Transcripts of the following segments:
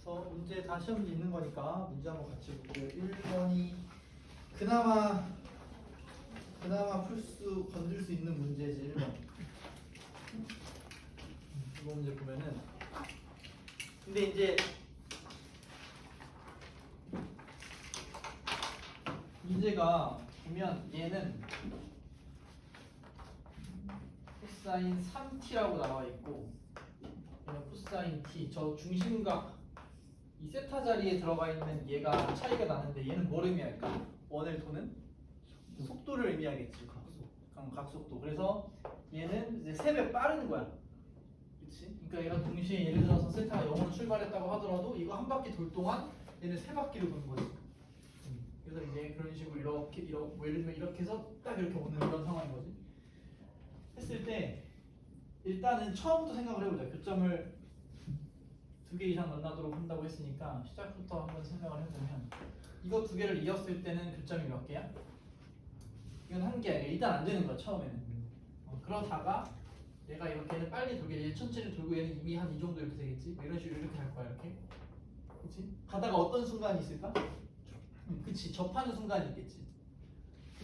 그래서 문제 다 시험지 있는 거니까 문제 한번 같이 볼게요. 1번이 그나마 건들 수 있는 문제지 1번. 이거 문제 보면은 근데 이제 문제가 보면 얘는 코사인 3t라고 나와 있고 얘는 코사인 t. 저 중심각 이 세타 자리에 들어가 있는 얘가 차이가 나는데 얘는 뭘 의미할까? 원을 도는 속도를 의미하겠지. 각속도. 그래서 얘는 이제 3배 빠른 거야. 그치? 그러니까 얘가 동시에 예를 들어서 세타가 0으로 출발했다고 하더라도 이거 한 바퀴 돌 동안 얘는 3바퀴를 도는 거지. 그래서 이제 그런 식으로 이렇게 뭐 예를 들면 이렇게 해서 딱 이렇게 오는 이런 상황인 거지. 했을 때 일단은 처음부터 생각을 해보자. 교점을 2개 이상 만나도록 한다고 했으니까 시작부터 한번 생각을 해보면 이거 2개를 이었을 때는 교점이 몇 개야? 이건 1개야. 일단 안 되는 거야 처음에는. 그러다가 얘가 이렇게는 빨리 돌게 얘 천천히 돌고 얘는 이미 한 이 정도 이렇게 되겠지? 뭐 이런 식으로 이렇게 할 거야 이렇게. 그치? 가다가 어떤 순간이 있을까? 그치, 접하는 순간이 있겠지.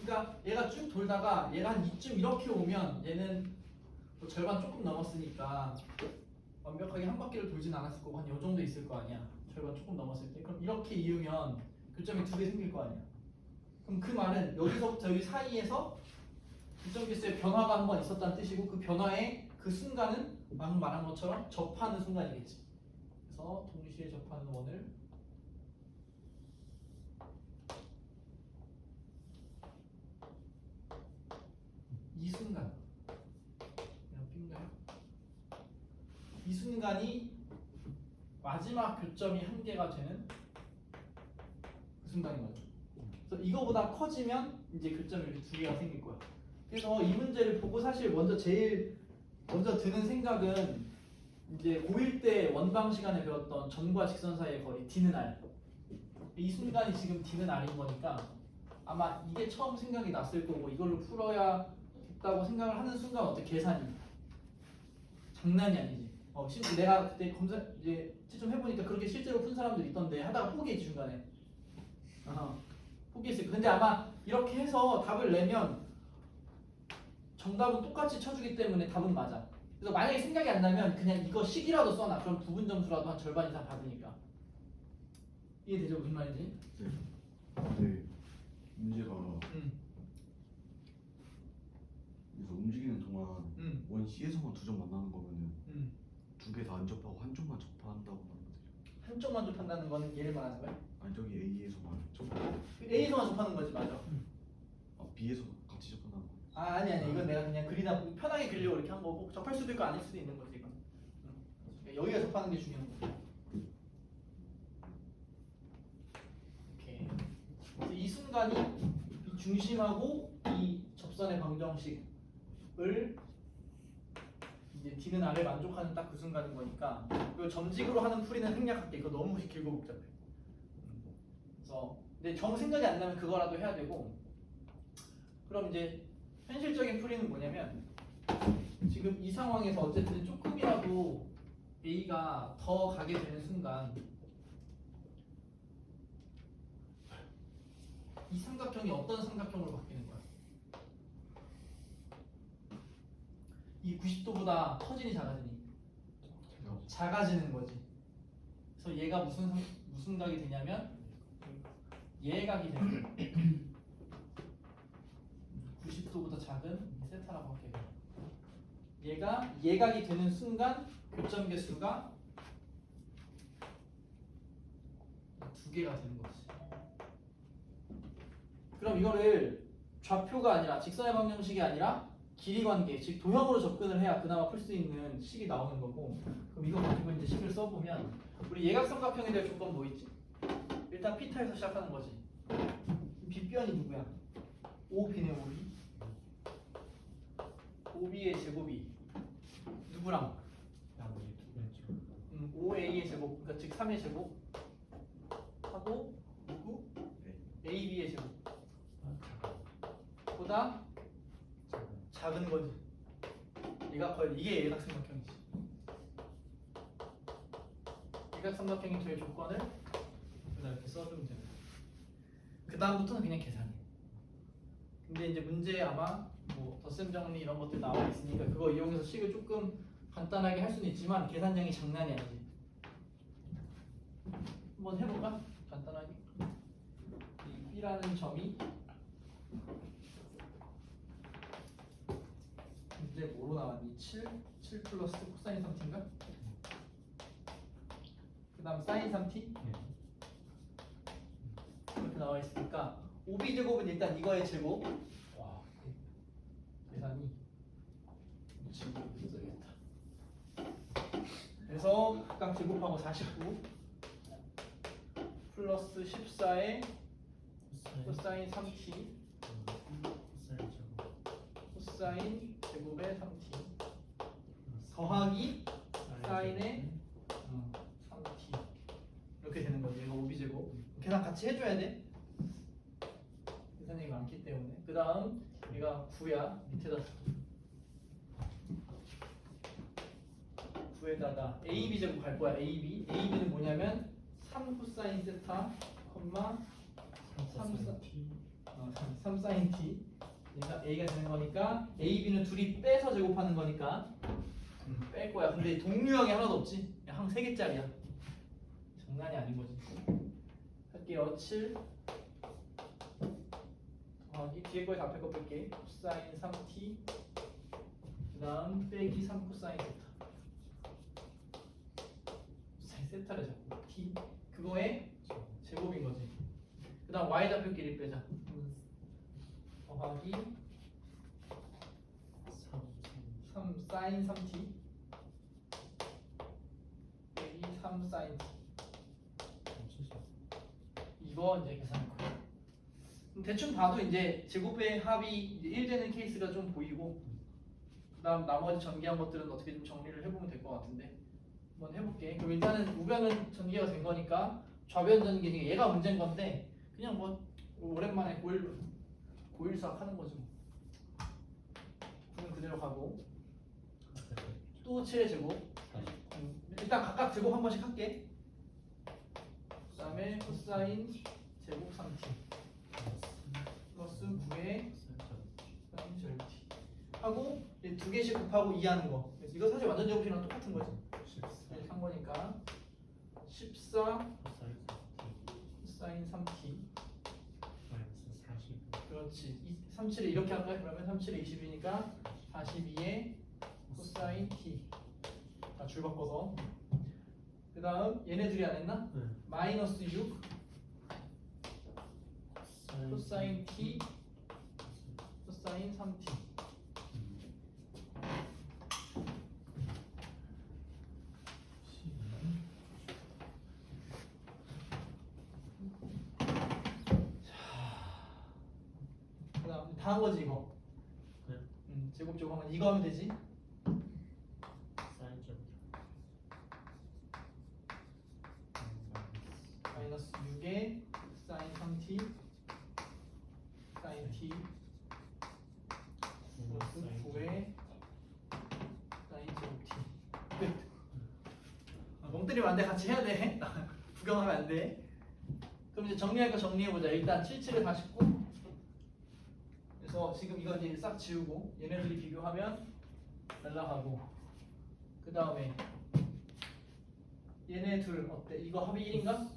그러니까 얘가 쭉 돌다가 얘가 한 이쯤 이렇게 오면 얘는 뭐 절반 조금 넘었으니까 완벽하게 한 바퀴를 돌진 않았을 거고 한 요 정도 있을 거 아니야. 절반 조금 넘었을 때. 그럼 이렇게 이으면 교점이 2개 생길 거 아니야. 그럼 그 말은 여기서부터 여기 사이에서 교점 개수의 변화가 한 번 있었다는 뜻이고 그 변화의 그 순간은 방금 말한 것처럼 접하는 순간이겠지. 그래서 동시에 접하는 원을 이 순간 이런 핀가요? 이 순간이 마지막 교점이 1개가 되는 그 순간인 거죠. 그래서 이거보다 커지면 이제 교점이 이렇게 2개가 생길 거야. 그래서 이 문제를 보고 사실 제일 먼저 드는 생각은 이제 고1 때 원방 시간에 배웠던 점과 직선 사이의 거리 d는 r. 이 순간이 지금 d는 r인 거니까 아마 이게 처음 생각이 났을 거고 이걸로 풀어야겠다고 생각을 하는 순간 어때? 계산이 장난이 아니지. 심지어 내가 그때 검사 이제 좀 해보니까 그렇게 실제로 푼 사람들 있던데 하다가 포기했지 중간에. 포기했을 거야. 근데 아마 이렇게 해서 답을 내면 정답은 똑같이 쳐주기 때문에 답은 맞아. 그래서 만약에 생각이 안 나면 그냥 이거 식이라도 써놔. 그럼 부분 점수라도 한 절반 이상 받으니까. 이해되죠? 무슨 말인지? 네. 문제가 그래서 움직이는 동안 원 C에서만 2점 만나는 거면은 2개 다 안 접하고 한쪽만 접한다고 하는 거죠. 한쪽만 접한다는 거는 얘를 말하는 거야? 아니 저기 A에서만 접하고 A에서만 접하는 거지, 맞아. B에서 같이 접한다는 거. 아니 이건 내가 그냥 편하게 그리려고 이렇게 한 거고 접할 수도 있고 아닐 수도 있는 거지 이건. 여기가 접하는 게 중요한 거고. 이렇게. 그래서 이 순간이 이 중심하고 이 접선의 방정식을 이제 D는 R을 만족하는 딱 그 순간인 거니까 그 점직으로 하는 풀이는 생략할게. 이거 너무 길고 복잡해. 그래서 근데 정 생각이 안 나면 그거라도 해야 되고. 그럼 이제 현실적인 풀이는 뭐냐면 지금 이 상황에서 어쨌든 조금이라도 A가 더 가게 되는 순간 이 삼각형이 어떤 삼각형으로 바뀌는 거야? 이 90도보다 커지니 작아지니? 작아지는 거지. 그래서 얘가 무슨 각이 되냐면 얘각이 되는 거야. 90도보다 작은 세타라고 할게요. 얘가 예각이 되는 순간 교점 개수가 2개가 되는 거지. 그럼 이거를 좌표가 아니라 직선의 방정식이 아니라 길이 관계, 즉 도형으로 접근을 해야 그나마 풀 수 있는 식이 나오는 거고. 그럼 이거 가지고 이제 식을 써보면 우리 예각삼각형에 대한 조건 뭐 있지? 일단 피타에서 시작하는 거지. 빗변이 누구야? OB네 OB. OB의 제곱이 누구랑? OA의 제곱, 그러니까 즉 3의 제곱 하고 누구? AB의 제곱 보다 작은 거지. 얘가 거의 이게 예각삼각형이지. 직각삼각형의 두의 조건을 이렇게 써주면 됩니다. 그 다음부터는 그냥 계산해. 근데 이제 문제에 아마 뭐 덧셈 정리 이런 것들 나와 있으니까 그거 이용해서 식을 조금 간단하게 할 수는 있지만 계산량이 장난이 아니지. 한번 해볼까? 간단하게. 이 B라는 점이 문제 뭐로 나왔니? 7 플러스 코사인 3t인가? 그 다음 사인 3t? 이렇게 나와 있으니까 5b제곱은 일단 이거의 제곱. 와, 계산이 제곱 써야겠다. 그래서 각각 제곱하고 49 플러스 14에 코사인 3t 코사인 제곱의 3t 더하기 사인의 3t 이렇게 되는 거지. 이거 5b제곱 계산 같이 해줘야 돼. 계산이 많기 때문에. 그 다음 얘가 9야. 밑에다 9에다가 AB제곱 갈 거야. AB는 뭐냐면 3 코사인 세타, 3 사인 t. 얘가 A가 되는 거니까 AB는 둘이 빼서 제곱하는 거니까 뺄 거야. 근데 동류형이 하나도 없지. 한 3개짜리야. 장난이 아닌 거지. 할게요. 7 더하기 뒤에 거에 앞에 거 뺄게. 코사인 3t 그 다음 빼기 3 코사인 세타. 코사인 세타를 잡고 t 그거의 제곱인 거지. 그 다음 y 좌표끼리 빼자. 더하기 3 사인 3t 빼기 3 사인 t. 이거 이제 계산할 거야. 대충 봐도 이제 제곱의 합이 1 되는 케이스가 좀 보이고, 그 다음 나머지 전개한 것들은 어떻게 좀 정리를 해보면 될 것 같은데 한번 해볼게. 그럼 일단은 우변은 전개가 된 거니까 좌변 전개, 얘가 문제인 건데 그냥 뭐 오랜만에 고일 수학 하는 거지 뭐. 그럼 그대로 가고 또 7의 제곱. 일단 각각 제곱 한 번씩 할게. 그 다음에 코사인 제곱 3t 플러스 9의 사인 제곱 t 하고 두 개씩 곱하고 2 하는 거. 그래서 이거 사실 완전 제곱이랑 똑같은 거지. 이렇게 한 거니까 14 사인 3t 그렇지. 37에 이렇게 할까요? 그러면 37에 20이니까 42에 코사인 t. 줄 바꿔서. 그 다음 얘네 둘이 안 했나? 마이너스 6 코사인 t 코사인 3t. 그 다음 다 한 거지 이거. 제곱 하면 이거 하면 되지. 마이너스 6에 사인 3t 사인 t 플러스 9에 사인 제곱 t. 끝. 멍 때리면 안 돼. 같이 해야 돼. 구경하면 안 돼. 그럼 이제 정리할 거 정리해보자. 일단 77에 49. 그래서 지금 이거 이제 싹 지우고 얘네들이 비교하면 날라가고, 그 다음에 얘네 둘 어때? 이거 합이 1인가?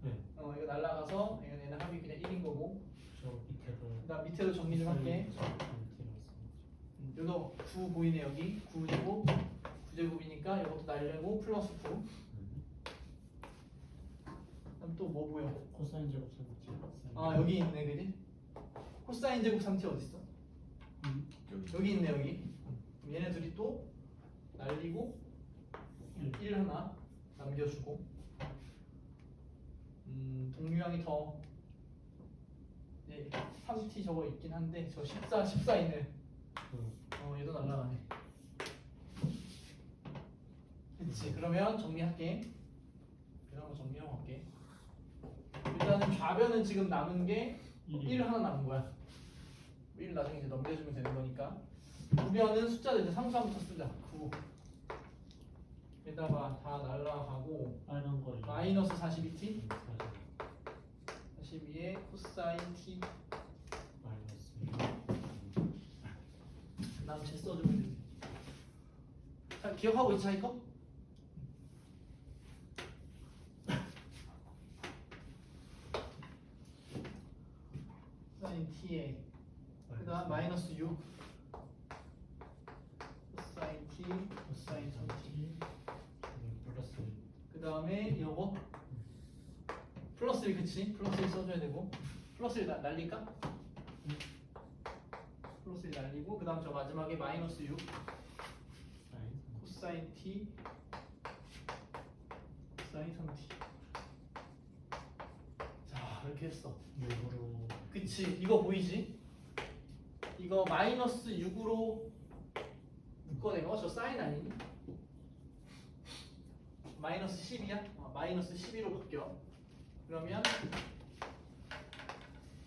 네. 이거 날라가서 얘는 합이 그냥 1인 거고. 저 밑에도. 나 밑에도 정리 좀 할게. 여기도 9 보이네. 여기 9제곱 9제곱이니까 이것도 날리고 플러스 9. 그럼 또 뭐 보여? 코사인 제곱 3t. 여기 있네. 그지? 코사인 제곱 3t 어딨어? 여기 있네. 여기. 그럼 얘네 둘이 또 날리고 1 하나 남겨주고. 동류형이 더 3t 저거 있긴 한데 저 14 있네. 얘도 날라가네. 그치. 그러면 정리할게. 그냥 한번 정리하고 갈게. 일단은 좌변은 지금 남은 게 1 하나 남은 거야. 1 나중에 이제 넘겨주면 되는 거니까. 우변은 숫자를 이제 상수함부터 쓰자. 9 에다가 다 날라가고 빨간 거 마이너스 42t 42에 코사인 t 마이너스 그 다음 제 써주면 되지. 자, 기억하고 있지 이거? 코사인 t에 그 다음 마이너스 6 코사인 t 코사인 3t 플러스 그 다음에 요거 플러스 1 그치? 플러스 1 써줘야 되고 플러스 1 날릴까? 플러스 1 날리고 그 다음 저 마지막에 마이너스 6 사인 코사인 t 코사인 3t 자 이렇게 했어. 6으로 그치 이거 보이지? 이거 마이너스 6으로 묶어낸 거 저 사인 아니니? 마이너스 10이야? 마이너스 12로 바뀌어. 그러면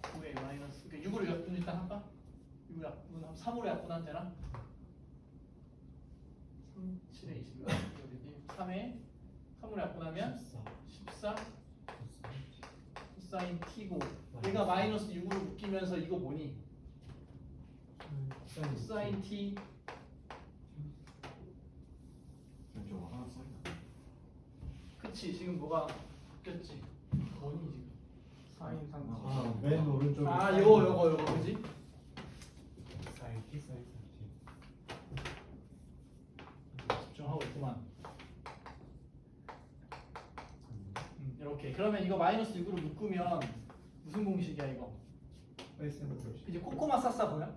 9에 마이너스 그러니까 6으로 약분 일단 할까? 6으로 약분 3으로 약분하면 되나? 3, 7에 20 3에 3으로 약분하면 14 코사인 t고 얘가 마이너스 6으로 묶이면서 이거 뭐니? 코사인 t 저거 하나 써있나? 그치 지금 뭐가 바뀌었지? 뭐니 지금? 사인 3t 아맨 오른쪽에 아 요거 그지? 사인 T 사인 집중하고 있구만. 이렇게 그러면 이거 마이너스 6으로 묶으면 무슨 공식이야 이거? 이제 코코마 싸싸 뭐야?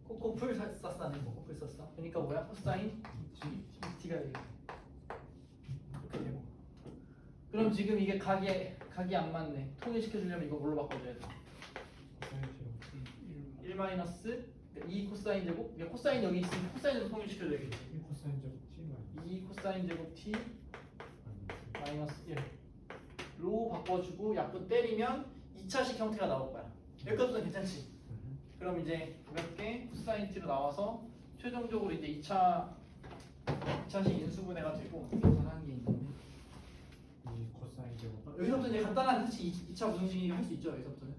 코코 풀 싸싸는 거 풀 싸싸 그러니까 뭐야? 코사인 t가 이렇게 되고 그럼 지금 이게 각이 안 맞네. 통일시켜주려면 이거 뭘로 바꿔줘야 돼? 1 마이너스 2 코사인 제곱 그러니까 코사인 여기 있으면 코사인 제곱 통일시켜줘야겠지. 1 코사인 제곱 T 마이너스 2 코사인 제곱 t 마이너스 1로 바꿔주고 약분 때리면 2차식 형태가 나올 거야. 여기까지는 괜찮지? 그럼 이제 가볍게 코사인 t로 나와서 최종적으로 이제 2차식 인수분해가 되고 계산한 게 있는데 2 코사인 제곱 여기서부터 이제 간단한 사실 2차 무등식이 할 수 있죠. 여기서부터는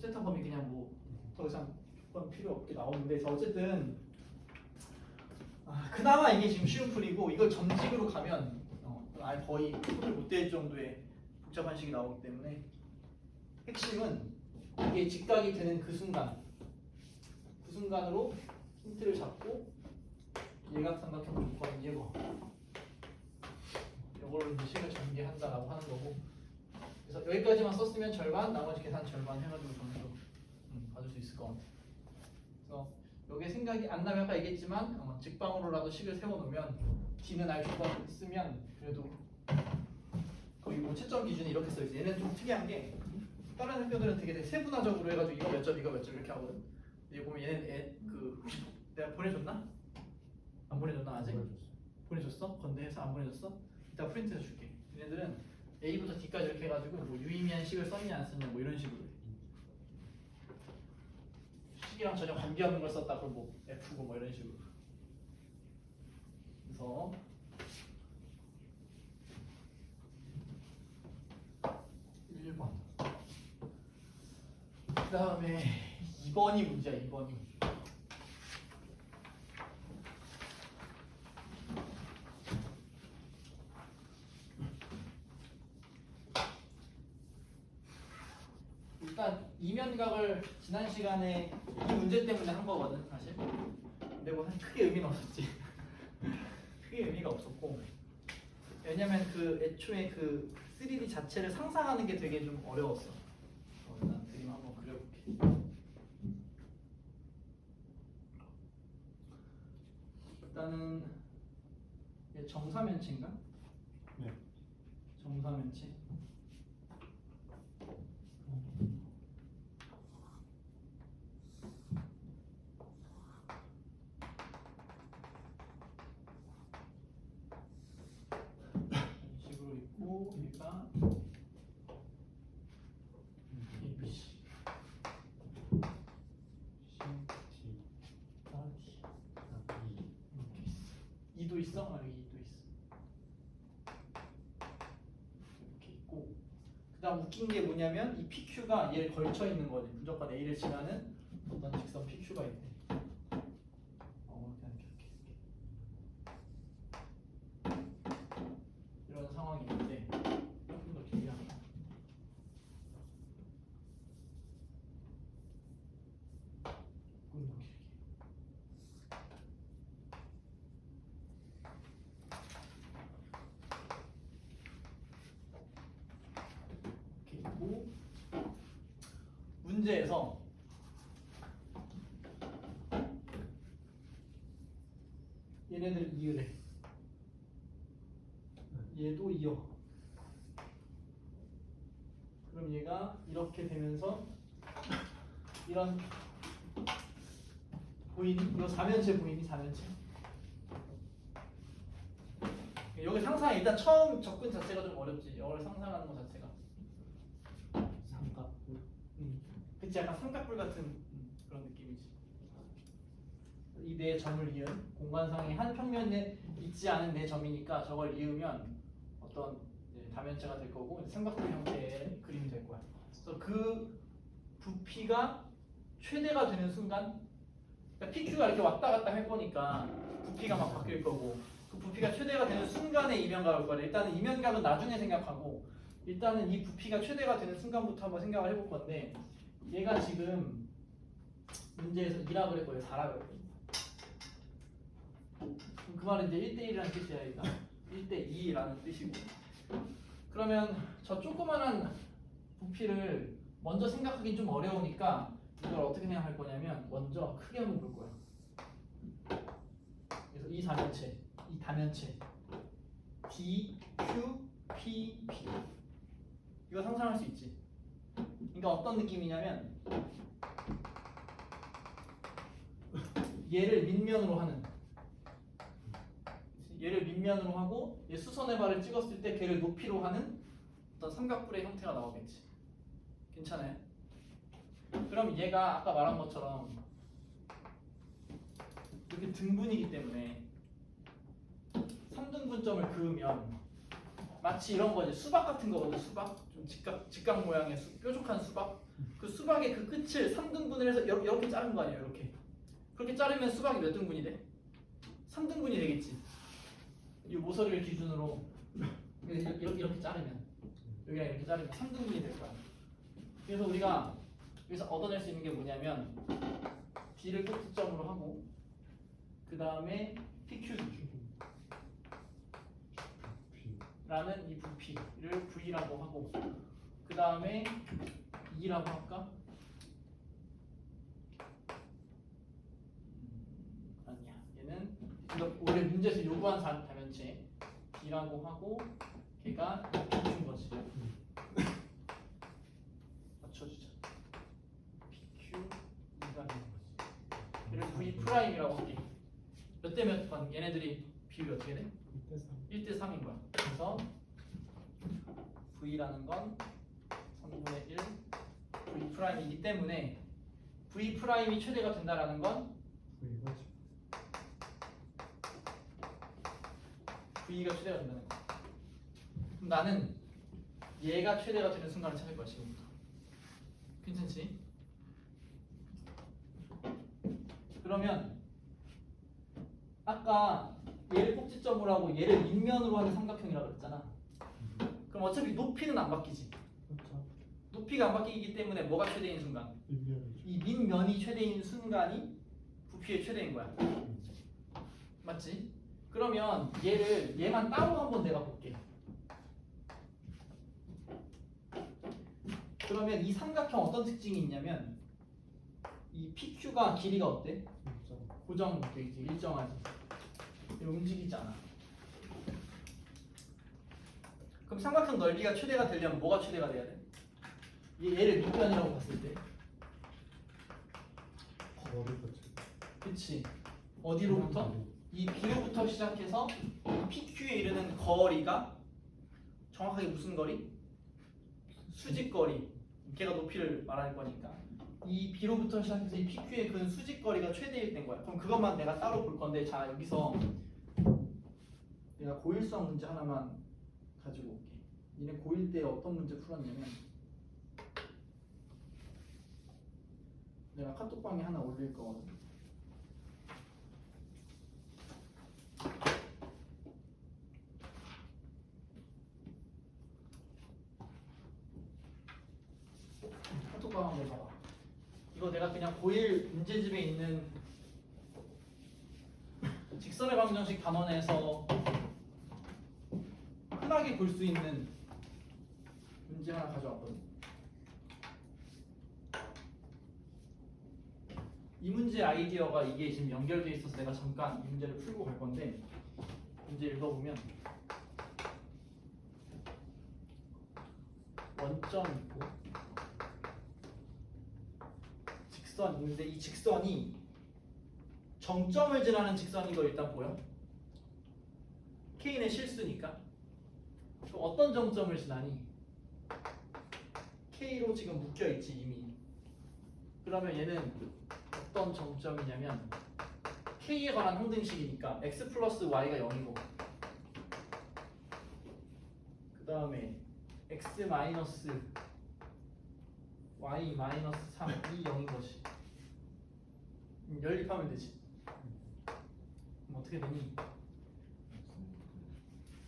세타 범위 그냥 뭐 더 이상 조건 필요 없게 나오는데 자 어쨌든 그나마 이게 지금 쉬운 풀이고 이걸 전직으로 가면 아예 거의 풀을 못 될 정도의 복잡한 식이 나오기 때문에 핵심은 이게 직각이 되는 그 순간으로 힌트를 잡고 예각삼각형 조건 이거 이걸로 이제 식을 전개한다라고 하는 거고 그래서 여기까지만 썼으면 절반 나머지 계산 절반 해가지고 점수 받을 수 있을 것 같아. 그래서 여기 생각이 안 나면 아까 얘기했지만 직방으로라도 식을 세워놓으면 D는 알 조건 쓰면 그래도 거의 뭐 채점 기준이 이렇게 써있어. 얘는 좀 특이한 게 다른 학교들은 되게 세분화적으로 해가지고 이거 몇 점 이거 몇 점 이렇게 하거든. 근데 보면 얘는 내가 보내줬나? 안 보내줬나 아직? 보내줬어? 건대해서 안 보내줬어? 이따 프린트해서 줄게. 얘네들은 A부터 D까지 이렇게 해가지고 뭐 유의미한 식을 썼냐 안 썼냐 뭐 이런 식으로 해. 식이랑 전혀 관계없는 걸 썼다 그럼 뭐 F고 뭐 이런 식으로. 그래서 1번 그 다음에 2번이 문제야. 2번이 일단 이면각을 지난 시간에 이 문제 때문에 한 거거든 사실. 근데 뭐 사실 크게 의미는 없었지. 크게 의미가 없었고 왜냐면 그 애초에 그 3D 자체를 상상하는 게 되게 좀 어려웠어. 일단 그림 한번 그려볼게. 일단은 얘 정사면체인가? 네. 정사면체. 이 식으로 있고 얘가 ABC. CT 이도 있어? 여기 이도 있어. 그다음 웃긴 게 뭐냐면 이 PQ가 얘를 걸쳐 있는 거지. 무조건 A를 지나는 어떤 직선 PQ가 있대. 그냥 이렇게. 이런 상황이 있는데 조금 더 길게 하면 조금 더 길게. 이렇게 있고 문제에서 얘네들 이으래. 얘도 이어. 그럼 얘가 이렇게 되면서 이런 보이니? 이거 4면체 보이니? 4면체. 여기 상상 일단 처음 접근 자체가 좀 어렵지. 이걸 상상하는 것 자체가. 삼각뿔. 그치, 약간 삼각뿔 같은 그런 느낌이지. 이 네 점을 이은 공간상의 한 평면에 있지 않은 네 점이니까 저걸 이으면 어떤 이제 다면체가 될 거고 삼각뿔 형태의 그림이 될 거야. 그래서 그 부피가 최대가 되는 순간, 그러니까 PQ가 이렇게 왔다 갔다 할 거니까 부피가 막 바뀔 거고 그 부피가 최대가 되는 순간에 이면각을 올 거야. 일단은 이면각은 나중에 생각하고 일단은 이 부피가 최대가 되는 순간부터 한번 생각을 해볼 건데 얘가 지금 문제에서 2라 그럴 거예요, 4라 그럴 거예요. 그 말은 이제 1대1이라는 뜻이야. 일단 1대2라는 뜻이고 그러면 저 조그만한 부피를 먼저 생각하기 좀 어려우니까 이걸 어떻게 생각할 거냐면 먼저 크게 한번 볼 거야. 그래서 이 다면체 D, Q, P, P 이거 상상할 수 있지. 그러니까 어떤 느낌이냐면 얘를 밑면으로 하고 얘 수선의 발을 찍었을 때 걔를 높이로 하는 어떤 삼각뿔의 형태가 나오겠지. 괜찮아요? 그럼 얘가 아까 말한 것처럼 이렇게 등분이기 때문에 3등분점을 그으면 마치 이런 거지. 수박 같은 거거든. 수박 좀 직각 모양의 뾰족한 수박. 그 수박의 그 끝을 3등분을 해서 이렇게 자른 거 아니에요. 이렇게. 그렇게 자르면 수박이 몇 등분이 돼? 3등분이 되겠지. 이 모서리를 기준으로 이렇게 자르면 여기랑 이렇게 자르면 3등분이 될 거야. 그래서 우리가 여기서 얻어낼 수 있는 게 뭐냐면 D를 꼭지점으로 하고 그 다음에 PQ라는 이 부피를 V라고 하고 그 다음에 E라고 할까? 아니야. 얘는 원래 문제에서 요구한 다면체 B라고 하고 걔가 P인 거지. 맞춰주자. PQ E가 되는 거지. 얘를 V 프라임이라고 할게. 몇 대 몇 번? 얘네들이 비율이 어떻게 돼? 1대 3인 거야. 그래서 V라는 건 3분의 1 V 프라임이기 때문에 V 프라임이 최대가 된다라는 건 V가 최대가 된다는 거야. 그럼 나는 얘가 최대가 되는 순간을 찾을 거야. 지금부터. 괜찮지? 그러면 아까 얘를 꼭지점으로 하고 얘를 밑면으로 하는 삼각형이라고 그랬잖아. 그럼 어차피 높이는 안 바뀌지. 높이가 안 바뀌기 때문에 뭐가 최대인 순간? 이 밑면이 최대인 순간이 부피의 최대인 거야. 맞지? 그러면 얘만 따로 한번 내가 볼게. 그러면 이 삼각형 어떤 특징이 있냐면 이 PQ가 길이가 어때? 고정돼 있지. 일정하지. 움직이지 않아. 그럼 삼각형 넓이가 최대가 되려면 뭐가 최대가 돼야 돼? 얘를 밑변이라고 봤을 때 그치. 어디로부터? 이 B로부터 시작해서 PQ에 이르는 거리가 정확하게 무슨 거리? 수직거리. 걔가 높이를 말할 거니까 이 B로부터 시작해서 이 PQ의 그 수직거리가 최대일 땐 거야. 그럼 그것만 내가 따로 볼 건데 자 여기서 내가 고일성 문제 하나만 가지고 올게. 니네 고1 때 어떤 문제 풀었냐면 내가 카톡방에 하나 올릴 거거든. 카톡방 한번 봐봐. 이거 내가 그냥 고1 문제집에 있는 직선의 방정식 단원에서 흔하게 볼 수 있는 문제 하나 가져왔거든. 이 문제 아이디어가 이게 지금 연결되어 있어서 내가 잠깐 이 문제를 풀고 갈 건데, 문제 읽어보면 원점 있고 직선 있는데 이 직선이 정점을 지나는 직선인 거 일단 보여? K의 실수니까. 그럼 어떤 정점을 지나니? K로 지금 묶여있지 이미. 그러면 얘는 어떤 정점이냐면 K에 관한 항등식이니까 x 플러스 y가 0이고 그 다음에 x 마이너스 y 마이너스 3이 0인 것이. 연립하면 되지. 그럼 어떻게 되니?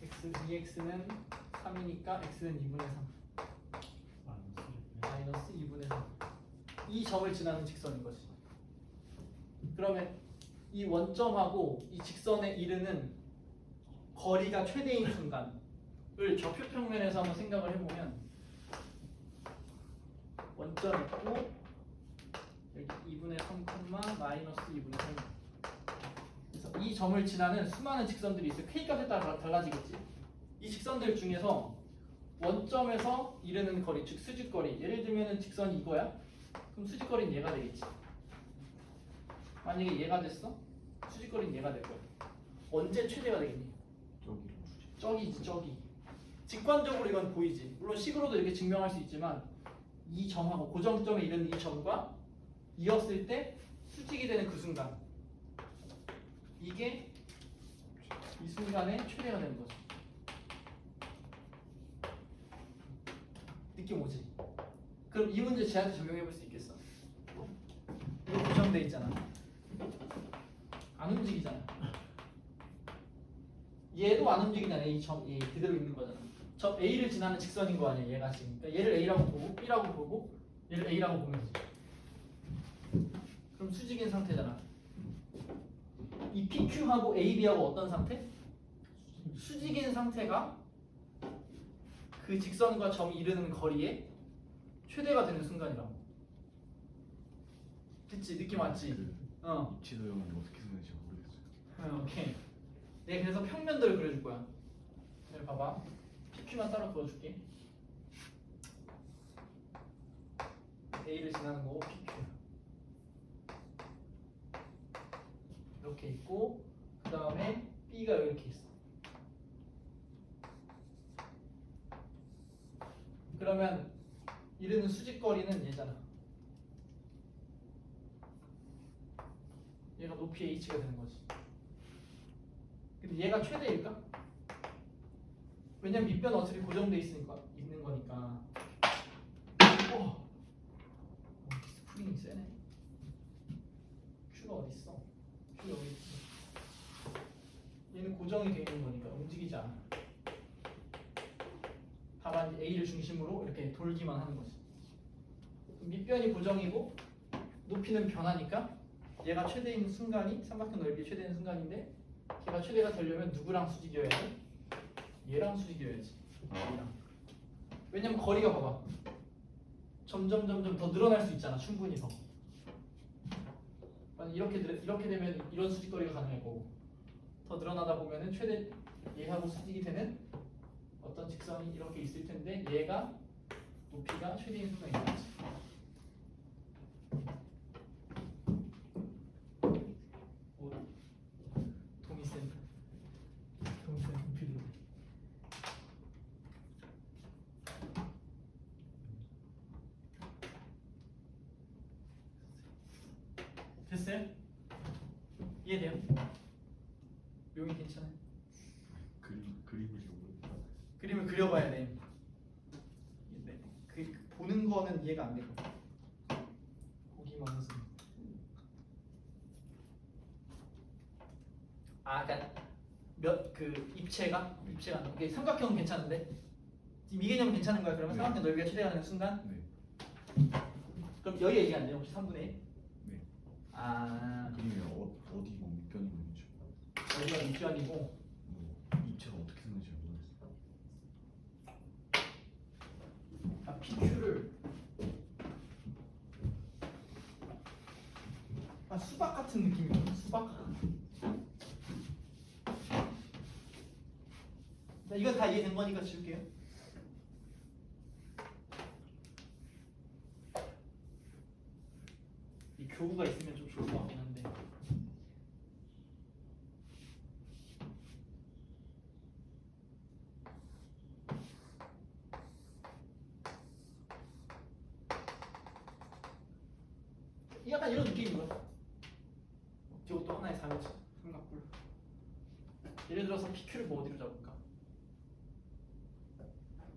x dx는 3이니까 x는 2분의 3 마이너스 2분의 3 이 점을 지나는 직선인 것이. 그러면 이 원점하고 이 직선에 이르는 거리가 최대인 순간을 좌표평면에서 한번 생각을 해보면 원점 있고 여기 2분의 3, 마이너스 2분의 3. 그래서 이 점을 지나는 수많은 직선들이 있어요. K 값에 따라 달라지겠지. 이 직선들 중에서 원점에서 이르는 거리, 즉 수직거리. 예를 들면 직선이 이거야. 그럼 수직거리는 얘가 되겠지. 만약에 얘가 됐어? 수직거리는 얘가 될 거야. 언제 최대가 되겠니? 저기지, 저기. 직관적으로 이건 보이지. 물론 식으로도 이렇게 증명할 수 있지만 이 점하고 고정점에 이르는 이 점과 이었을 때 수직이 되는 그 순간, 이게 이 순간에 최대가 되는 거지. 느낌 오지? 그럼 이 문제 쟤한테 적용해 볼 수 있겠어? 이거 고정돼 있잖아. 안 움직이잖아. 얘도 안 움직이잖아. 이 점, 얘 그대로 있는 거잖아. 점 A를 지나는 직선인 거 아니야, 얘가 지금. 그러니까 얘를 A라고 보고 B라고 보고 얘를 A라고 보면 되지. 그럼 수직인 상태잖아. 이 PQ하고 AB하고 어떤 상태? 수직인 상태가 그 직선과 점이 이르는 거리에 최대가 되는 순간이라고. 됐지? 느낌 왔지? 위치 도형은 어떻게 생각할지 모르겠어요. 오케이. 내가 그래서 평면도를 그려줄 거야. 여기 봐봐. PQ만 따로 그어줄게. A를 지나는 거고 PQ. 이렇게 있고 그 다음에 B가 이렇게 있어. 그러면 이르는 수직거리는 얘잖아. 얘가 높이 h가 되는 거지. 근데 얘가 최대일까? 왜냐면 밑변은 어차피 고정돼 있으니까 있는 거니까. 스프링이 세네. Q가 어디 있어? Q 여기 있어. 얘는 고정이 되어 있는 거니까 움직이지 않아. 다만 A를 중심으로 이렇게 돌기만 하는 거지. 밑변이 고정이고 높이는 변하니까 얘가 최대인 순간이 삼각형 넓이의 최대인 순간인데 걔가 최대가 되려면 누구랑 수직이어야 돼? 얘랑 수직이어야지. 얘랑. 왜냐면 거리가 봐봐. 점점 더 늘어날 수 있잖아. 충분히 더. 이렇게 되면 이런 수직거리가 가능할 거고 더 늘어나다 보면은 최대 얘하고 수직이 되는 어떤 직선이 이렇게 있을 텐데 얘가 높이가 최대인 순간이 되겠지. 동의센 필요. 됐어요? 이해돼요? 용이 괜찮아요? 그림을 좀 그림을 그려봐야 돼. 거는 이해가 안 되고 보기만 해서 그러니까 그 입체가 이게 삼각형은 괜찮은데 지금 이 개념은 괜찮은 거야. 그러면 네. 삼각형 넓이가 최대화되는 순간 네. 그럼 여기 얘기 안 돼요? 혹시 3분의 1? 네. 아 그림이 어디 뭐 밑변이 뭔지 여기가 밑변이고 뭐 입체가 어떻게 생긴지 모르겠어요. PQ를 수박 같은 느낌이거든. 수박. 이건 다 이해된 거니까 지울게요. 이 교구가 있으면 좀 좋을 것 같긴 한데. 약간 이런 느낌인 거야. 이것도 하나의 삼각뿔. 예를 들어서 PQ를 뭐 어디로 잡을까?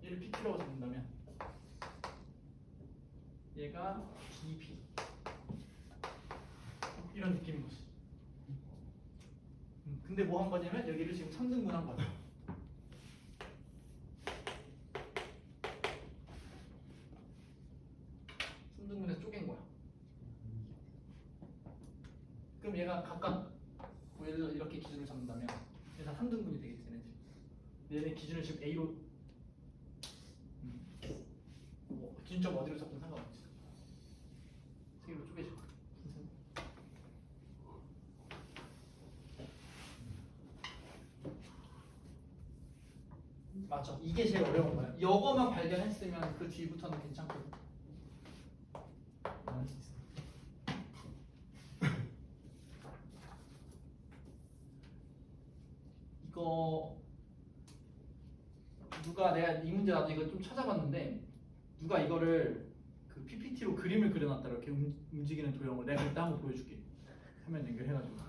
얘를 PQ라고 잡는다면 얘가 DP 이런 느낌인 거지. 근데 뭐 한 거냐면 여기를 지금 3등분한 거야. 삼등분해서 쪼갠 거야. 그럼 얘가 각각 뭐 예를 들어 이렇게 기준을 잡는다면 얘가 3등분이 되겠지. 얘네 기준을 지금 A로 뭐 기준점 어디로 잡든 상관없지. 세 개로 쪼개줘. 맞죠? 이게 제일 어려운 거야. 이거만 발견했으면 그 뒤부터는 괜찮거든. 이거 누가 내가 이 문제 나도 이거 좀 찾아봤는데 누가 이거를 그 PPT로 그림을 그려놨다 이렇게 움직이는 도형을 내가 그때 한번 보여줄게. 화면 연결해가지고.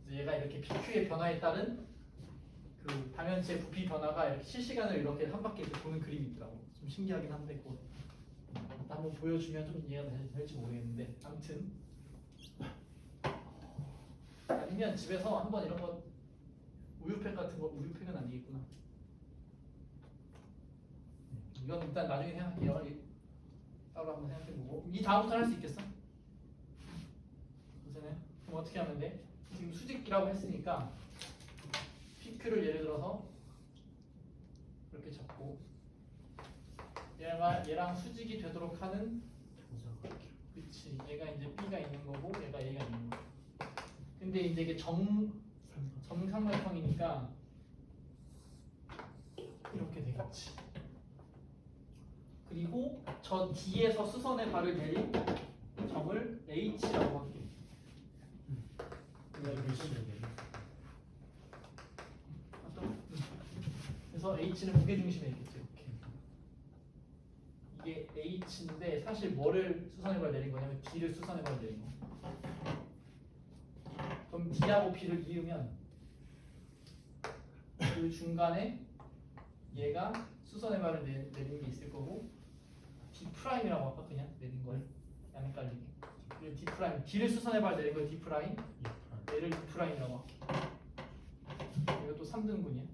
얘가 이렇게 PQ의 변화에 따른 그 방향치의 부피 변화가 이렇게 실시간으로 이렇게 한 바퀴 이렇게 도는 그림이 있더라고. 좀 신기하긴 한데 그거 한번 보여주면 좀 이해가 될지 모르겠는데 아무튼 아니면 집에서 한번 이런 거 우유팩 같은 거 우유팩은 아니겠구나. 이건 일단 나중에 생각할게요. 따로 한번 생각해보고 이 다음부터 할 수 있겠어? 그럼 어떻게 하면 돼? 지금 수직이라고 했으니까 PQ를 예를 들어서 이렇게 잡고 얘랑 수직이 되도록 하는 그치 얘가 이제 B가 있는 거고 얘가 A가 있는 거고 근데 이제 이게 정삼각형이니까 이렇게 되겠지. 그리고 저 D에서 수선의 발을 내린 점을 H라고 할게. 그래서 H는 무게중심에 있겠죠. 이게 H인데 사실 뭐를 수선의 발 내린 거냐면 D를 수선의 발 내린 거. 그럼 D하고 B를 이으면 그 중간에 얘가 수선의 발을 내린 게 있을 거고 D'이라고 할까 그냥 내린 걸 안 헷갈리게. 그리고 D', D를 수선의 발 내린 걸 D', 얘를 E'이라고 할게. 이것도 3등분이야.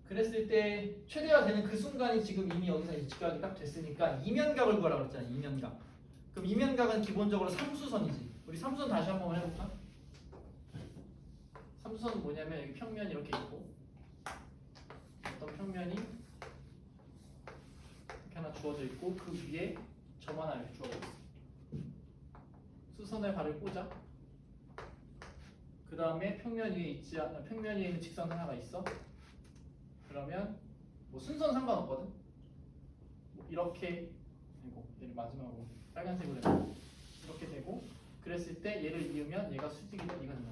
그랬을 때 최대화 되는 그 순간이 지금 이미 여기서 직각이 딱 됐으니까 이면각을 구하라고 그랬잖아. 이면각. 그럼 이면각은 기본적으로 삼수선이지. 우리 삼수선 다시 한번 해볼까? 삼수선은 뭐냐면 여기 평면이 이렇게 있고 어떤 평면이 이렇게 하나 주어져 있고 그 위에 점 하나 이렇게 주어져 있어. 수선의 발을 꽂아. 그 다음에 평면 위에 있는 직선 하나가 있어. 그러면 뭐 순서는 상관없거든. 뭐 이렇게 되고 얘를 마지막으로 빨간색으로 해서 이렇게 되고 그랬을 때 얘를 이으면 얘가 수직이다 이거 된다.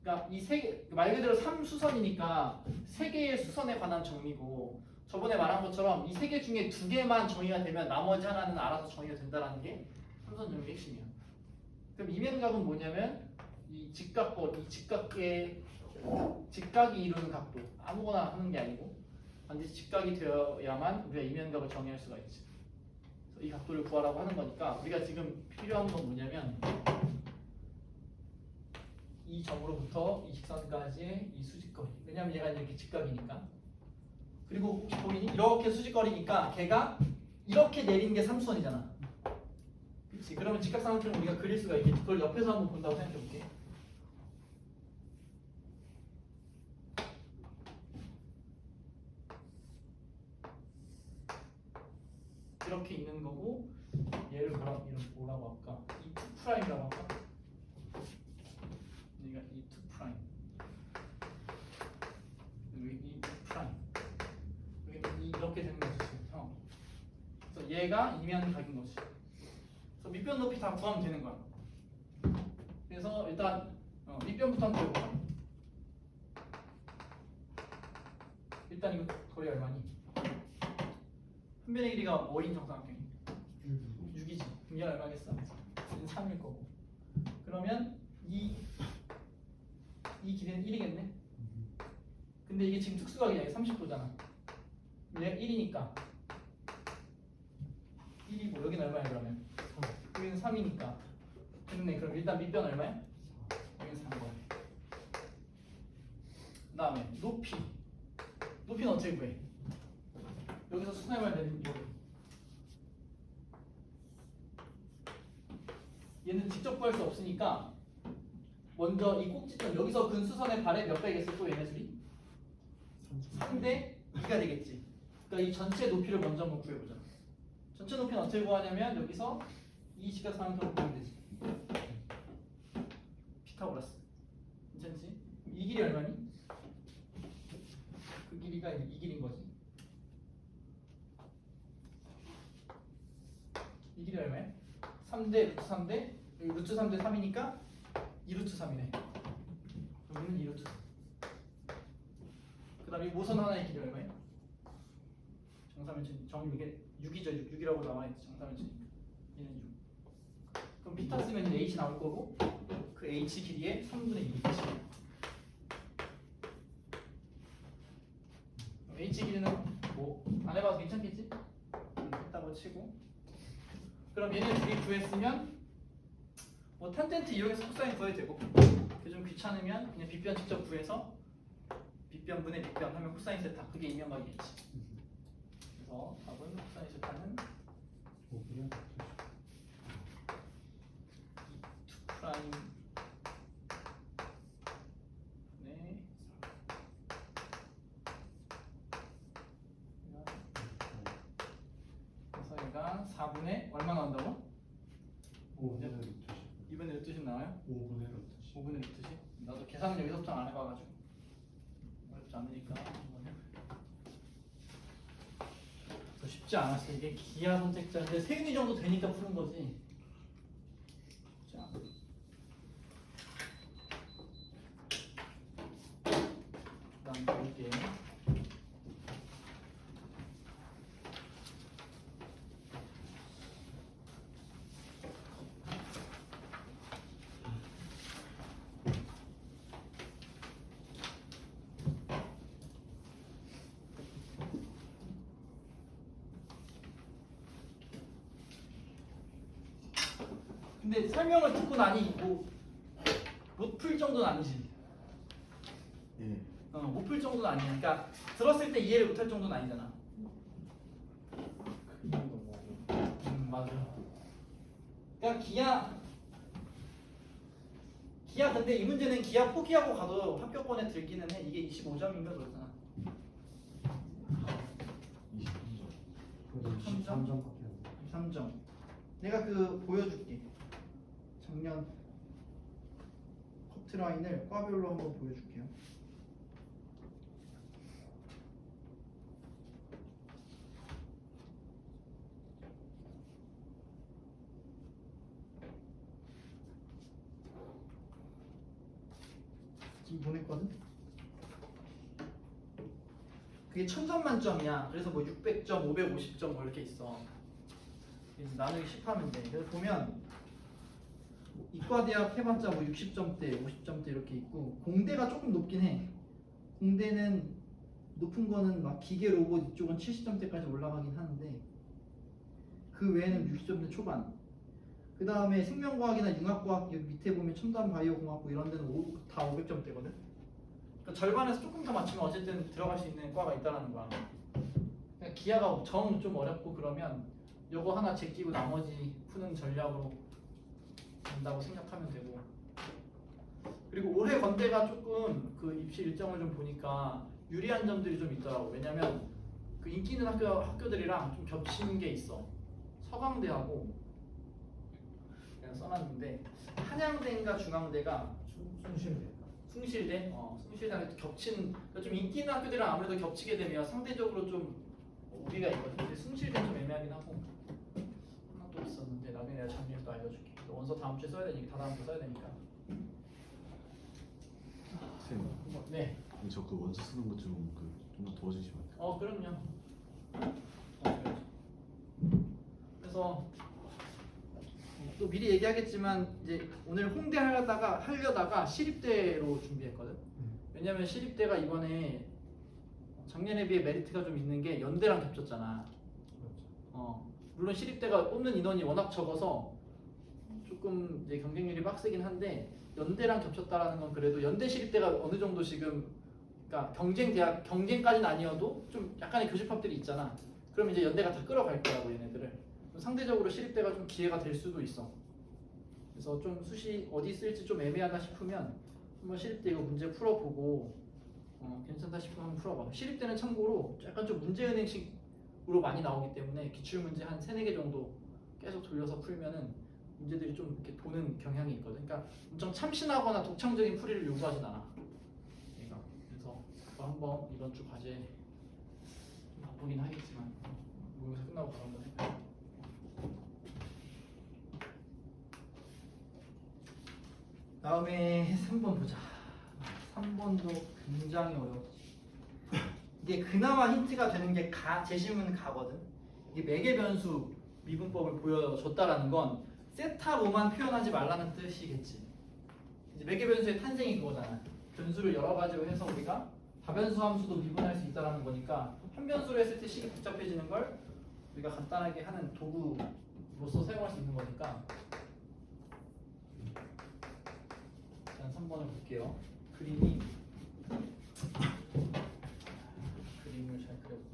그러니까 이 세 개 말 그대로 3수선이니까 세 개의 수선에 관한 정의고 저번에 말한 것처럼 이 세 개 중에 두 개만 정의가 되면 나머지 하나는 알아서 정의가 된다라는 게 삼선 정의의 핵심이야. 그럼 이면각은 뭐냐면 이 직각이 이루는 각도 아무거나 하는 게 아니고 반드시 직각이 되어야만 우리가 이면각을 정의할 수가 있지. 그래서 이 각도를 구하라고 하는 거니까 우리가 지금 필요한 건 뭐냐면 이 점으로부터 이 직선까지의 이 수직거리. 왜냐면 얘가 이렇게 직각이니까. 그리고 거기 이렇게 수직거리니까 걔가 이렇게 내린 게 삼수선이잖아. 그렇지. 그러면 직각삼각형을 우리가 그릴 수가 있겠지. 그걸 옆에서 한번 본다고 생각해 볼게. 이렇게 있는 거고 얘를 뭐라고 할까? 이 2'이라고 할까? 얘가 이 2'. 여기 이 2'. 여기 이렇게 되는 거지 지금. 그래서 얘가 이면각인 거지. 그래서 밑변 높이 다 구하면 되는 거야. 그래서 일단 밑변부터 한번 구해보자. 일단 이거 거리 얼마니? 한 변의 길이가 뭐인 정사각형이? 6이지. 그럼 얘는 얼마겠어? 얘는 3일 거고. 그러면 이 길이는 1이겠네? 근데 이게 지금 특수각이야. 30도잖아. 얘가 1이니까 1이고 여기는 얼마야 그러면? 여기는 3이니까 됐네. 그럼 일단 밑변 얼마야? 여기는 3거야. 그 다음에 높이는 어떻게 구해? 여기서 수선해봐야 되는 이거. 얘는 직접 구할 수 없으니까 먼저 이 꼭지점 여기서 근수선의 발에 몇 배겠어 또 얘네 둘이? 3대 2가 되겠지. 그러니까 이 전체 높이를 먼저 한번 구해보자. 전체 높이는 어떻게 구하냐면 여기서 이 직각삼각형을 구하면 되지. 피타고라스. 괜찮지? 이 길이 얼마니? 그 길이가 이 길인 거지. 이 길이 얼마야? 3대 루트 3대 여기 루트 3대 3이니까 2루트 3이네. 여기는 2루트 3. 그 다음에 이 모선 하나의 길이 얼마예요? 정사면체 이게 6이죠. 6이라고 나와있지. 정사면체니까 얘는 6. 그럼 피타 쓰면 h 나올 거고 그 h 길이의 3분의 2겠지. h 길이는 뭐 안 해봐도 괜찮겠지? 했다고 치고 그럼 얘네 둘이 구했으면 뭐 탄젠트 이용해서 코사인 구해도 되고 그게 좀 귀찮으면 그냥 빗변 직접 구해서 빗변분의 밑변 하면 코사인 세타 그게 이면각이겠지. 그래서 답은 코사인 세타는 5분의 2'네 그래서 얘가 4분의 얼마 나온다고? 5분의 루트 2분의 루트씩 나와요? 5분의 루트 5분의 루트씩? 나도 계산은 여기서부터 안 해봐가지고 어렵지 않으니까 한번 해볼게. 쉽지 않았어. 이게 기하 선택자인데 세윤이 정도 되니까 푸는 거지. 쉽지 않아. 그다음 볼게. 근데 설명을 듣고 나니 못 풀 정도는 아니지. 예. 못 풀 정도는 아니야. 그러니까 들었을 때 이해를 못할 정도는 아니잖아. 맞아. 그러니까 기아 근데 이 문제는 기아 포기하고 가도 합격권에 들기는 해. 이게 25점인가 그렇잖아. 23점. 그래도 23점밖에 안 돼. 3점. 내가 그 보여줄게. 작년 커트라인을 과별로 한번 보여줄게요. 지금 보냈거든? 그게 1000점 만점이야. 그래서 뭐 600점, 550점 뭐 이렇게 있어. 그래서 나누기 10 하면 돼. 그래서 보면 이과대학 해봤자 뭐 60점대, 50점대 이렇게 있고 공대가 조금 높긴 해. 공대는 높은 거는 막 기계 로봇 이쪽은 70점대까지 올라가긴 하는데 그 외에는 60점대 초반. 그 다음에 생명과학이나 융합과학 여기 밑에 보면 첨단 바이오공학부 이런 데는 다 500점대거든. 그러니까 절반에서 조금 더 맞추면 어쨌든 들어갈 수 있는 과가 있다라는 거야. 그러니까 기하가 정 좀 어렵고 그러면 요거 하나 제끼고 나머지 푸는 전략으로 된다고 생각하면 되고. 그리고 올해 건대가 조금 그 입시 일정을 좀 보니까 유리한 점들이 좀 있더라고. 왜냐면 그 인기 있는 학교들이랑 좀 겹치는 게 있어. 서강대하고 그냥 써놨는데 한양대인가 중앙대가 숭실대. 숭실대? 숭실대랑 겹치는 그러니까 좀 인기 있는 학교들이랑 아무래도 겹치게 되면 상대적으로 좀 우리가 있거든. 근데 숭실대는 좀 애매하긴 하고 하나 또 있었는데 나중에 내가 정리해서 또 알려줄게. 원서 다음 주에 써야 되니까 다다음 주에 써야 되니까. 쌤, 네. 저 그 원서 쓰는 것 좀 좀 더 도와주시면 안 돼요? 그럼요. 그래서 또 미리 얘기하겠지만 이제 오늘 홍대 하려다가 시립대로 준비했거든. 왜냐면 시립대가 이번에 작년에 비해 메리트가 좀 있는 게 연대랑 겹쳤잖아. 물론 시립대가 뽑는 인원이 워낙 적어서 조금 이제 경쟁률이 빡세긴 한데 연대랑 겹쳤다라는 건 그래도 연대 시립대가 어느 정도 지금 그러니까 경쟁까지는 아니어도 좀 약간의 교집합들이 있잖아. 그럼 이제 연대가 다 끌어갈 거라고 얘네들을. 상대적으로 시립대가 좀 기회가 될 수도 있어. 그래서 좀 수시 어디 쓸지 좀 애매하다 싶으면 한번 시립대 이거 문제 풀어보고 괜찮다 싶으면 한번 풀어봐. 시립대는 참고로 약간 좀 문제은행식으로 많이 나오기 때문에 기출문제 한 3-4개 정도 계속 돌려서 풀면은 문제들이 좀 이렇게 도는 경향이 있거든. 그러니까 엄청 참신하거나 독창적인 풀이를 요구하진 않아. 얘가. 그래서 그거 한번 이번 주 과제 좀 바쁘긴 하겠지만 모의고사 끝나고 바로 한번 해봐요. 다음에 3번 보자. 3번도 굉장히 어려웠지. 이게 그나마 힌트가 되는 게 제시문 가거든. 이게 매개 변수 미분법을 보여줬다라는 건 세타로만 표현하지 말라는 뜻이겠지. 이제 매개 변수의 탄생이 그거잖아. 변수를 여러 가지로 해서 우리가 다변수 함수도 미분할 수 있다라는 거니까 한 변수로 했을 때 식이 복잡해지는 걸 우리가 간단하게 하는 도구로서 사용할 수 있는 거니까. 일단 3번을 볼게요. 그림을 잘 그려볼게요.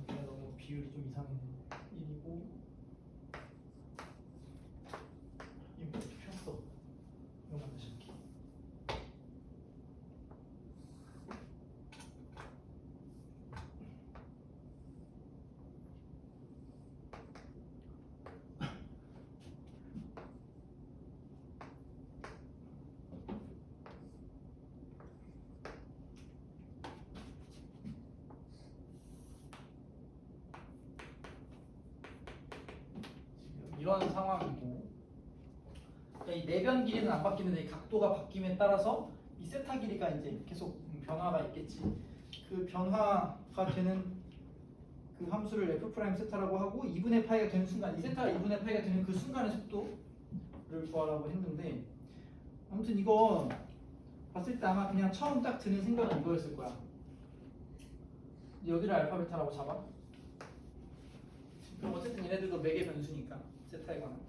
내가 너무 비율이 좀 이상했는데 1이고 이거 어떻게 폈어? 이거 다시 할게. 이런 상황이고, 그러니까 이 내변 길이는 안 바뀌는데 이 각도가 바뀜에 따라서 이 세타 길이가 이제 계속 변화가 있겠지. 그 변화가 되는 그 함수를 f 프라임 세타라고 하고 2분의 파이가 되는 순간, 이 세타가 2분의 파이가 되는 그 순간의 속도를 구하라고 했는데, 아무튼 이거 봤을 때 아마 그냥 처음 딱 드는 생각은 이거였을 거야. 여기를 알파 베타라고 잡아. 그럼 어쨌든 얘네들도 매개 변수니까 세타에 관한.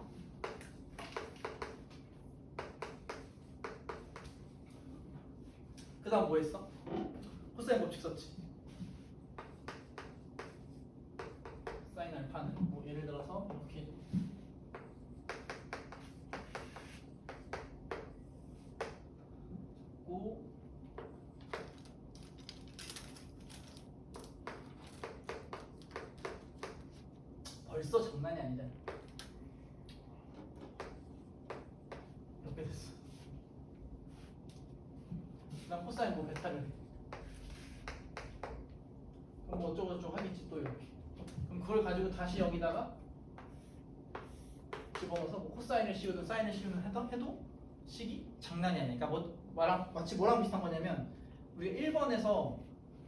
그 다음 뭐 했어? 코사인 법칙 썼지. 사인 알파는 뭐 예를 들어서 이렇게 고 벌써 장난이 아니잖아. 이렇게 됐어. 난 코사인 뭐 베타를 해. 그럼 뭐 어쩌고저쩌고 하겠지 또 이렇게. 그럼 그걸 가지고 다시 여기다가 집어넣어서 뭐 코사인을 씌우든 사인을 씌우든 해도 식이 장난이 아니니까 뭐 마치 뭐랑 비슷한 거냐면 우리가 1번에서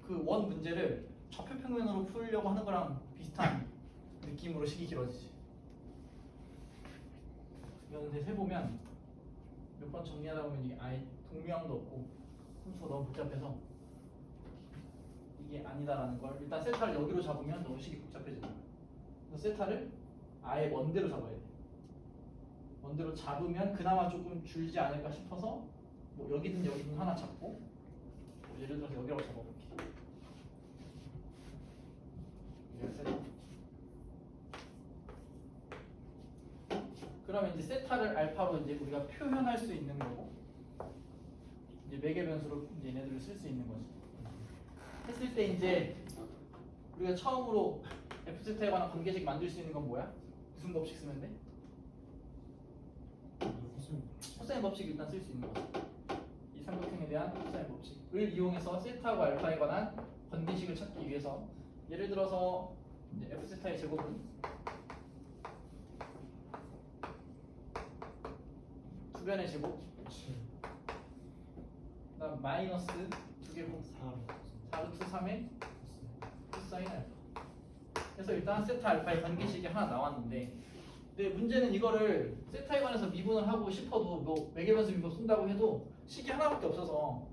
그 원 문제를 좌표평면으로 풀려고 하는 거랑 비슷한 느낌으로 식이 길어지지. 이거는 대체 해보면 몇 번 정리하다 보면 이게 아예 동명도 없고 함수가 너무 복잡해서 이게 아니다라는 걸 일단 세타를 여기로 잡으면 너무 식이 복잡해지는 거야. 그래서 세타를 아예 원대로 잡아야 돼. 원대로 잡으면 그나마 조금 줄지 않을까 싶어서 뭐 여기든 여기든 하나 잡고 뭐 예를 들어서 여기라고 잡아볼게. 여기가 세타. 그러면 이제 세타를 알파로 이제 우리가 표현할 수 있는 거고 이제 매개 변수로 이제 얘네들을 쓸 수 있는 거지. 했을 때 이제 우리가 처음으로 f세타에 관한 관계식 만들 수 있는 건 뭐야? 무슨 법칙 쓰면 돼? 코사인 법칙 일단 쓸 수 있는 거지. 이 삼각형에 대한 코사인 법칙을 이용해서 세타하고 알파에 관한 관계식을 찾기 위해서 예를 들어서 이제 f세타의 제곱은 두 변의 제곱 그다음 마이너스 두 개곱 4루트 3의 코사인 알파. 그래서 일단 세타 알파의 관계식이 하나 나왔는데 근데 문제는 이거를 세타에 관해서 미분을 하고 싶어도 뭐 매개변수 미분 쓴다고 해도 식이 하나밖에 없어서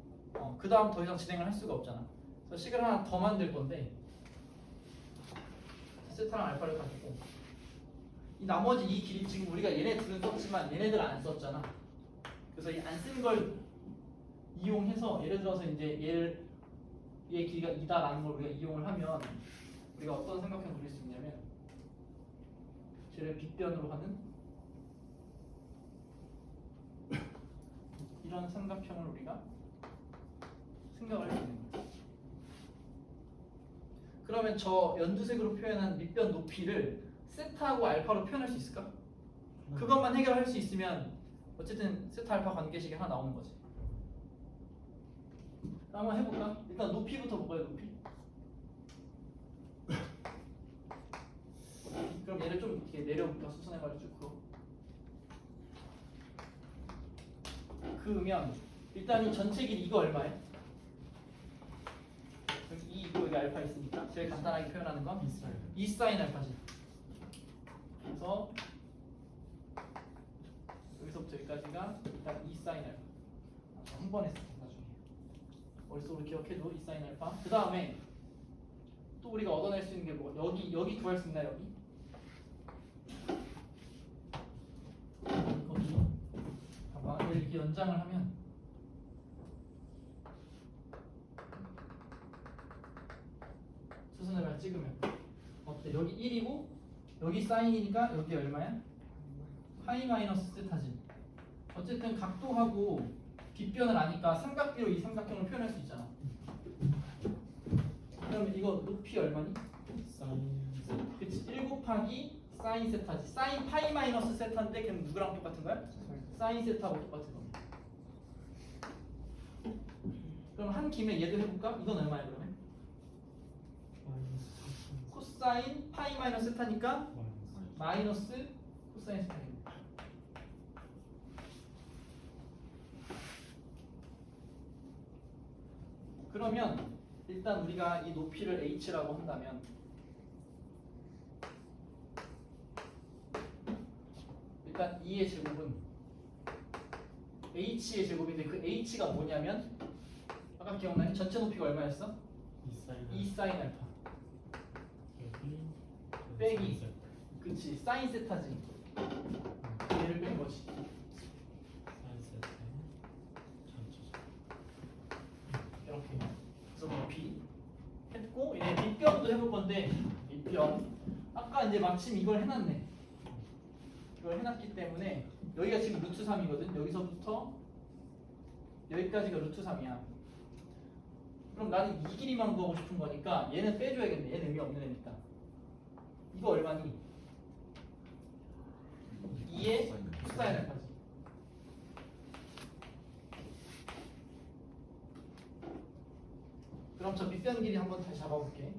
그 다음 더 이상 진행을 할 수가 없잖아. 그래서 식을 하나 더 만들 건데 세타랑 알파를 가지고 이 나머지 이 길이 지금 우리가 얘네 둘은 썼지만 얘네들 안 썼잖아. 그래서 이 안 쓴 걸 이용해서 예를 들어서 이제 얘의 길이가 2다라는 걸 우리가 이용을 하면 우리가 어떤 삼각형을 그릴 수 있냐면 쟤를 빗변으로 하는 이런 삼각형을 우리가 생각을 할 수 있는 거예요. 그러면 저 연두색으로 표현한 밑변 높이를 세타하고 알파로 표현할 수 있을까? 그것만 해결할 수 있으면 어쨌든 세타 알파 관계식이 하나 나오는 거지. 한번 해볼까? 일단 높이부터 볼까요? 높이. 그럼 얘를 좀 이렇게 내려볼까? 수선해가지고 쭉 그어. 그으면 일단 이 전체 길이 이거 얼마예요? 이거 여기 알파 있으니까 제일 간단하게 표현하는 건 E 사인 알파지. 그래서 여기서부터 여기까지가 일단 E 사인 알파. 한 번 했어 나중에. 머릿속으로 기억해도 E 사인 알파. 그 다음에 또 우리가 얻어낼 수 있는 게 뭐? 여기 구할 수 있나 여기? 거기. 봐봐 얘를 이렇게 연장을 하면 수선을 찍으면 어때? 여기 1이고 여기 사인이니까 여기 얼마야? 파이 마이너스 세타지. 어쨌든 각도하고 빗변을 아니까 삼각비로 이 삼각형을 표현할 수 있잖아. 그러면 이거 높이 얼마니? 그치 1 곱하기 사인 세타지. 사인 파이 마이너스 세타인데 그럼 누구랑 똑같은 거야? 사인 세타하고 똑같은 겁니다. 그럼 한 김에 얘도 해볼까? 이건 얼마야 그러면? 코사인 파이 마이너스 세타니까 마이너스 코사인 세타입니다. 그러면 일단 우리가 이 높이를 h라고 한다면 일단 2의 제곱은 h의 제곱인데 그 h가 뭐냐면 아까 기억나니? 전체 높이가 얼마였어? 2 사인 알파 빼기 그치 사인 세타지. 얘를 뺀 거지. 이렇게 그래서 높이 했고 이제 밑변도 해볼 건데 밑변 아까 이제 마침 이걸 해놨네. 이걸 해놨기 때문에 여기가 지금 루트 3이거든. 여기서부터 여기까지가 루트 3이야. 그럼 나는 이 길이만 구하고 싶은 거니까 얘는 빼줘야겠네. 얘는 의미 없는 애니까. 이거 얼마니? 2의 코사인 알파지. 그럼 저 밑변 길이 한번 다시 잡아볼게.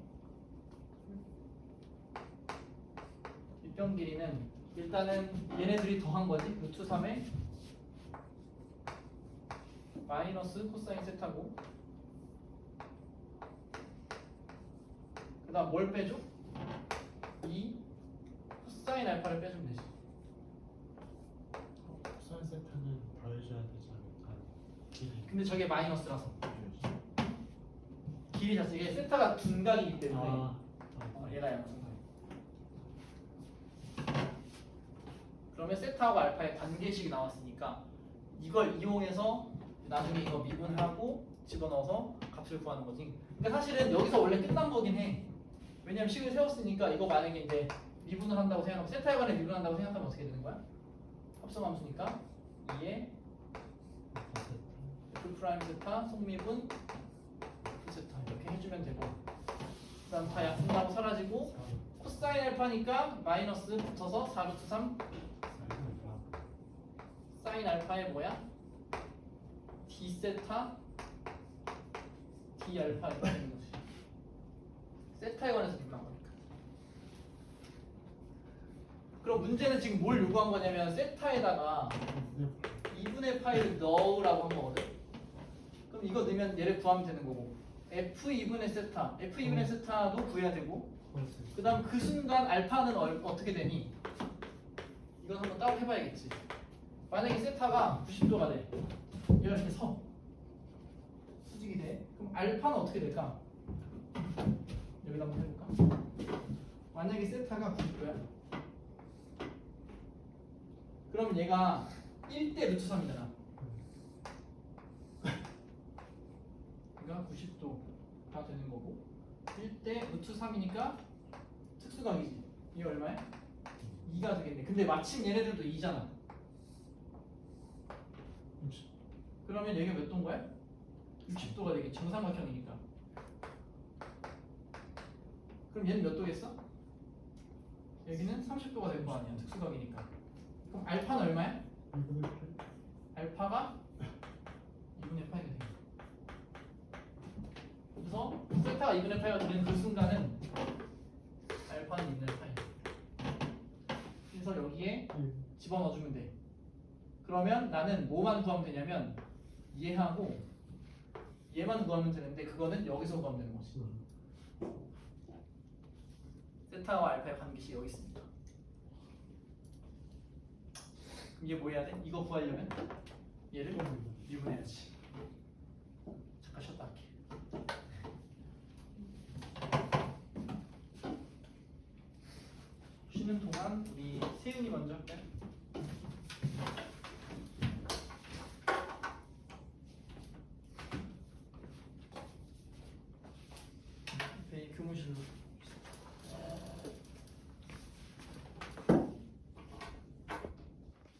밑변 길이는 일단은 얘네들이 더한 거지. 루트 3에 마이너스 코사인 세타고, 그 다음 뭘 빼줘? 이 코사인 알파를 빼주면 되지. 코사인 세타는 더해줘야 되지 않을까? 길이. 근데 저게 마이너스라서 길이 자체가 세타가 둔각이기 때문에 얘가 양수인 거예요. 그러면 세타하고 알파의 관계식이 나왔으니까 이걸 이용해서 나중에 이거 미분하고 집어넣어서 값을 구하는 거지. 그러니까 사실은 여기서 원래 끝난 거긴 해. 왜냐면 식을 세웠으니까 이거 만약에 이제 미분을 한다고 생각하면 세타에 관해 미분한다고 생각하면 어떻게 되는 거야? 합성함수니까 2의 F 프라임 세타 속미분 F 세타 이렇게 해주면 되고, 그 다음 다 약분하고 사라지고 코사인 알파니까 마이너스 붙어서 4루트 3 사인 알파의 뭐야? D 세타 D 알파 이렇게 되는 거지. 세타에 관해서 미분한 거니까. 그럼 문제는 지금 뭘 요구한 거냐면 세타에다가 2분의 파이를 넣으라고 한 거거든. 그럼 이거 넣으면 얘를 구하면 되는 거고, F2분의 세타, F2분의 세타도 구해야 되고, 그 다음 그 순간 알파는 어떻게 되니? 이건 한번 따로 해봐야겠지. 만약에 세타가 90도가 돼, 얘가 이렇게 수직이 돼. 그럼 알파는 어떻게 될까? 여기다 한번 해볼까? 만약에 세타가 90도야, 그럼 얘가 1대 루트 3이잖아. 그러니까 90도가 되는 거고, 1대 루트 3이니까 특수각이지. 이게 얼마야? 2가 되겠네. 근데 마침 얘네들도 2잖아. 그러면 여기가 몇 도인 거야? 60도가 되겠지. 정삼각형이니까. 그럼 얘는 몇 도겠어? 여기는 30도가 될 거 아니야. 특수각이니까. 그럼 알파는 얼마야? 알파가 2분의 파이가 되겠네. 그래서 세타가 2분의 파이가 되는 그 순간은 알파는 2분의 파이. 그래서 여기에 집어넣어주면 돼. 그러면 나는 뭐만 구하면 되냐면 얘하고 얘만 구하면 되는데, 그거는 여기서 구하면 되는 거지. 세타와 알파의 관계식 여기 있습니다. 그럼 얘 뭐 해야 돼? 이거 구하려면 얘를 미분해야지. 잠깐 쉬었다 할게. 쉬는 동안 우리 세윤이 먼저 할까요?